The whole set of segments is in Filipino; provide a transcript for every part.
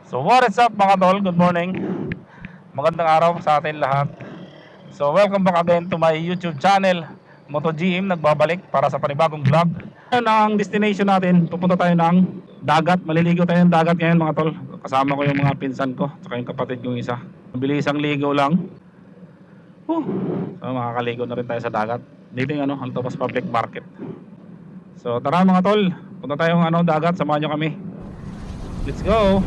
So what is up mga tol? Good morning. Magandang araw sa atin lahat. So welcome back again to my YouTube channel, MotoGM nagbabalik para sa panibagong vlog. Ngayon ang destination natin, pupunta tayo ng dagat. Maliligo tayo ng dagat ngayon mga tol. Kasama ko yung mga pinsan ko, saka yung kapatid kong isa. Mabilisang ligo lang. So makakaligo na rin tayo sa dagat. Dito yung Altabas Public Market. So tara mga tol, punta tayong dagat, samahan nyo kami. Let's go!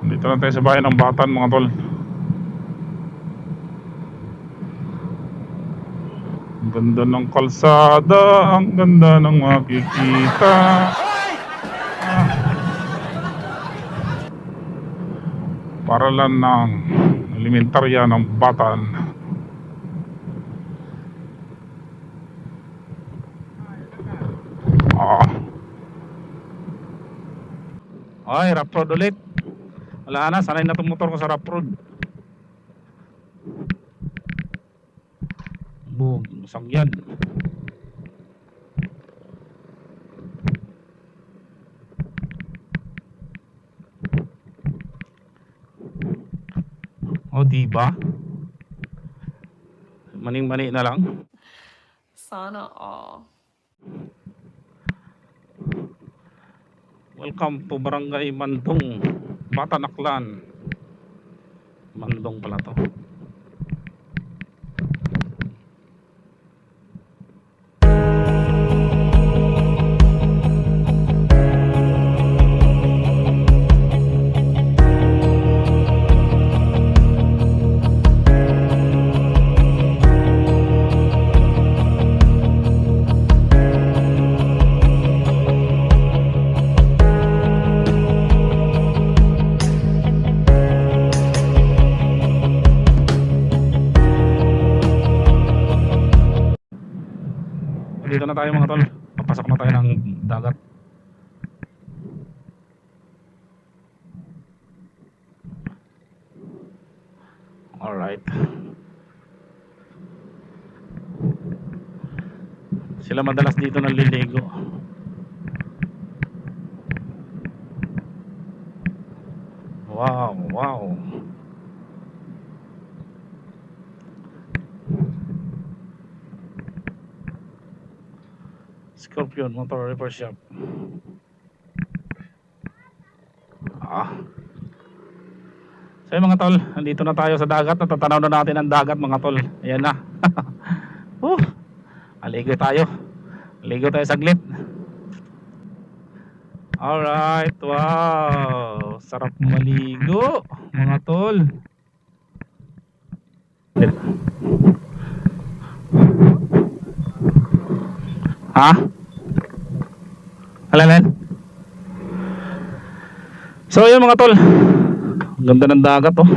Dito na tayo sa bayan ng Batan mga tol. Ang ganda ng kalsada, ang ganda ng makikita. Paralan ng elementarya ng Batan. Ay, rough road ulit. Wala na, sanay na itong motor ko sa rough road. Boom, sagyan. O diba? Maning-mani na lang. Sana all. Welcome to Barangay Mandong, Batan Aklan. Mandong pala to. Dito na tayo mga tol. Papasok na tayo ng dagat. Alright. Sila madalas dito naliligo. Wow, wow. Scorpion Motor Repair Shop. So yun mga tol, nandito na tayo sa dagat. Natatanaw na natin ang dagat mga tol. Ayan na. Aligo tayo. Aligo tayo saglit. Alright, wow. Sarap maligo mga tol. Ha? Alalan? So yun mga tol, ganda ng dagat oh.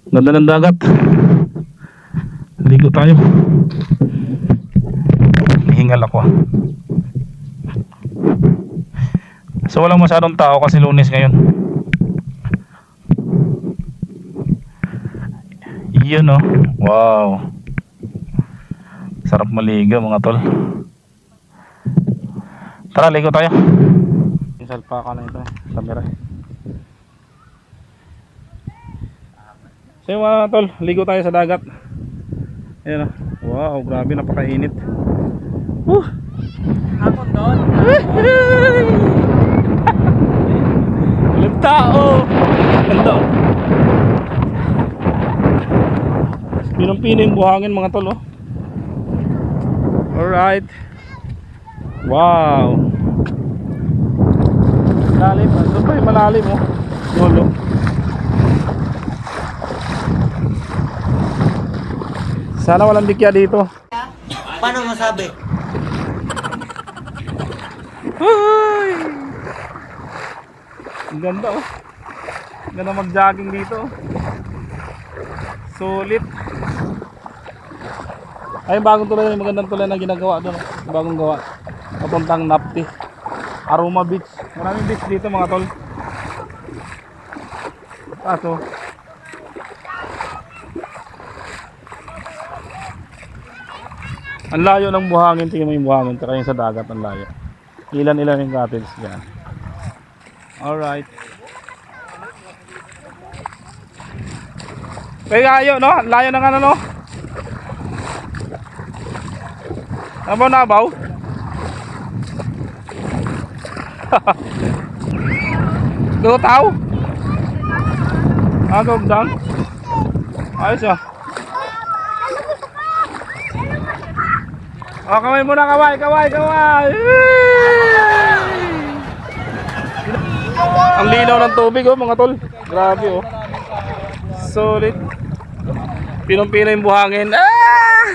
Ganda ng dagat. Ligo tayo. Hingal ako. So walang masyadong tao kasi Lunes ngayon. Yun oh. Wow. Sarap maligo mga tol. Tara, ligo tayo. Salpaka na ito, camera. So mga tol, ligo tayo sa dagat. Ayan oh. Wow, grabe, napakainit. Ako doon. Walang tao. Ganda oh. Pinong-pino yung buhangin mga tol oh. Alright. Wow. Malalim. Ito pa yung malalim oh. Lolo. Sana walang dikya dito. Paano masabi? Ay! Ang ganda oh. Ang ganda mag-jogging dito. Sulit. Ay, bagong tulay, magandang tulay na ginagawa doon. Bagong gawa. Papuntang Napti. Aroma Beach. Maraming beach dito mga tol. Kaso ang layo ng buhangin. Tingnan mo yung buhangin. Tsaka yung sa dagat ang layo. Ilan-ilan yung cottage dyan. Alright. Kaya layo no? Layo ng ano no? Nabaw nabaw? Lutaw? Gagawag. Ayos ah. Oh, kamay muna, kaway. Ang linaw ng tubig oh mga tol. Grabe oh. Solid. Pinong-pino yung buhangin. Ah!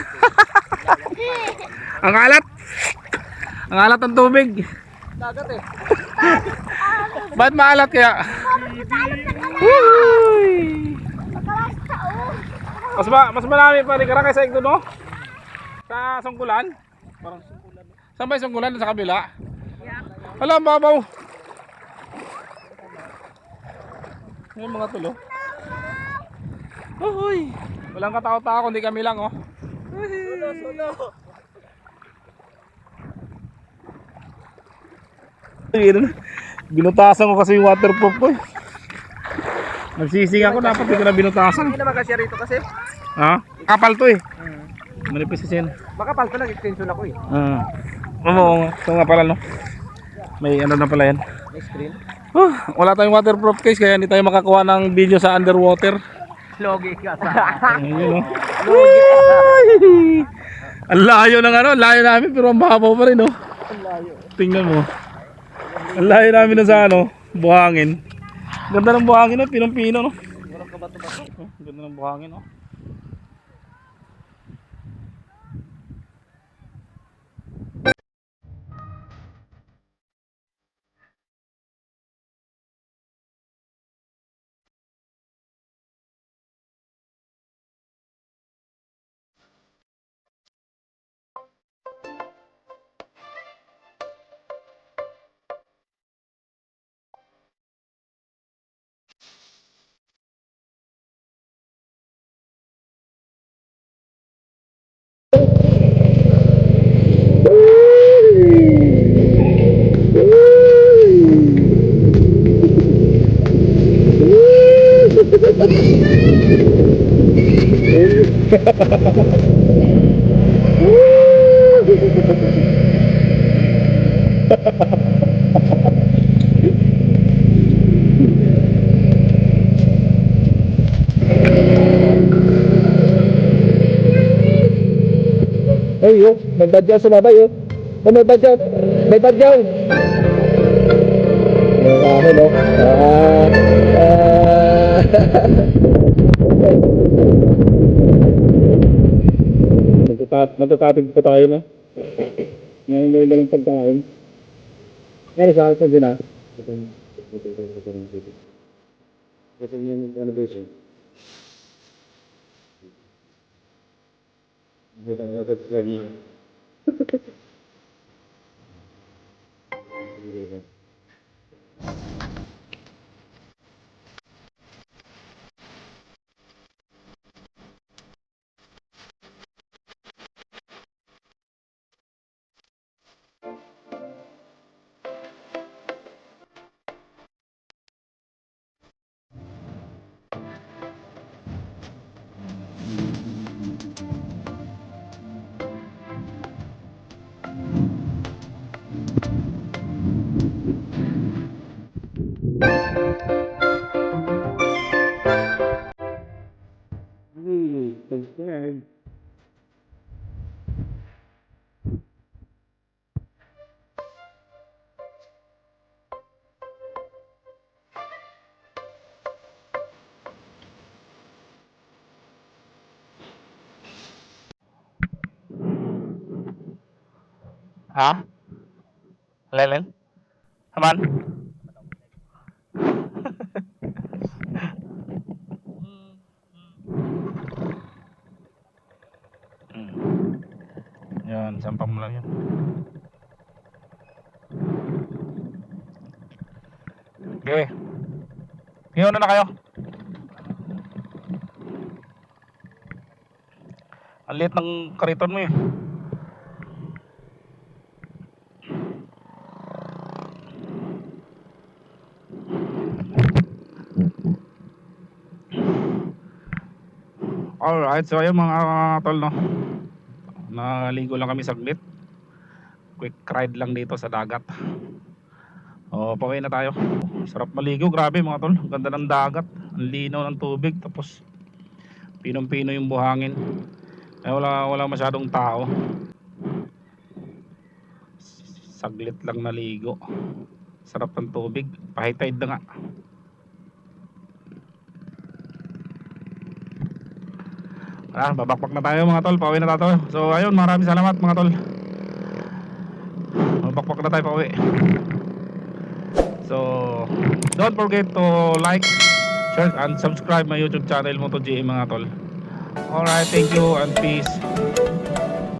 Ang alat. Ang alat ng tubig. Dagat eh. Ba't maalat kaya? Mas marami pa rin karang kaysa ito no? Sa Sungkulan? Parang Sungkulan. Saan ba yung Sungkulan? Sa kabila? Wala, babaw. Ngayon mga tulo. Uy. Walang katao-tao kundi kami lang oh. Sulo. Binutasan ko kasi yung waterproof ko eh. Nagsising ako, dapat hindi ko na binutasan. Hindi naman kasi rito kasi. Ha? Kapal to eh. Manipis kasi yan. Makapal to, nag-extension ako eh. Oo, ito nga pala no. May ano na pala yan. May screen. Wala tayong waterproof case kaya hindi tayo makakuha ng video sa underwater. Logi ka sa. Ayun oh. Logi ka sa. Ang layo ng ano, layo namin pero ang babaw pa rin oh. Ang layo. Tingnan mo. Ang layo namin na sa ano, buhangin. Ganda ng buhangin oh, pinong-pino no. Ganda ng buhangin oh. oh. May badyaw sumabay oh. Oh, may badyaw. May badyaw. Dahil oh. Nagtatapig pa tayo na. Ngayon may lang pagkain. Ngayon sa akin din ah. Ito yung ano ba ito? Ito yung lagi. Ha? Lelen? Aman? Yan, sampang mo lang yan. Okay. Ngayon na kayo. Ang liit ng kariton mo eh. Alright, so ayun mga tol no. Naligo lang kami saglit. Quick ride lang dito sa dagat. O, pauwi na tayo. Sarap maligo, grabe mga tol. Ang ganda ng dagat, ang linaw ng tubig, tapos pinong-pino yung buhangin. Wala masyadong tao. Saglit lang naligo. Sarap ng tubig, pa-high tide na nga. Babakbak na tayo mga tol, pauwi na tayo. So ayun, maraming salamat mga tol. Babakbak na tayo pauwi. So don't forget to like, share and subscribe my YouTube channel MotoGM mga tol. Alright, thank you and peace.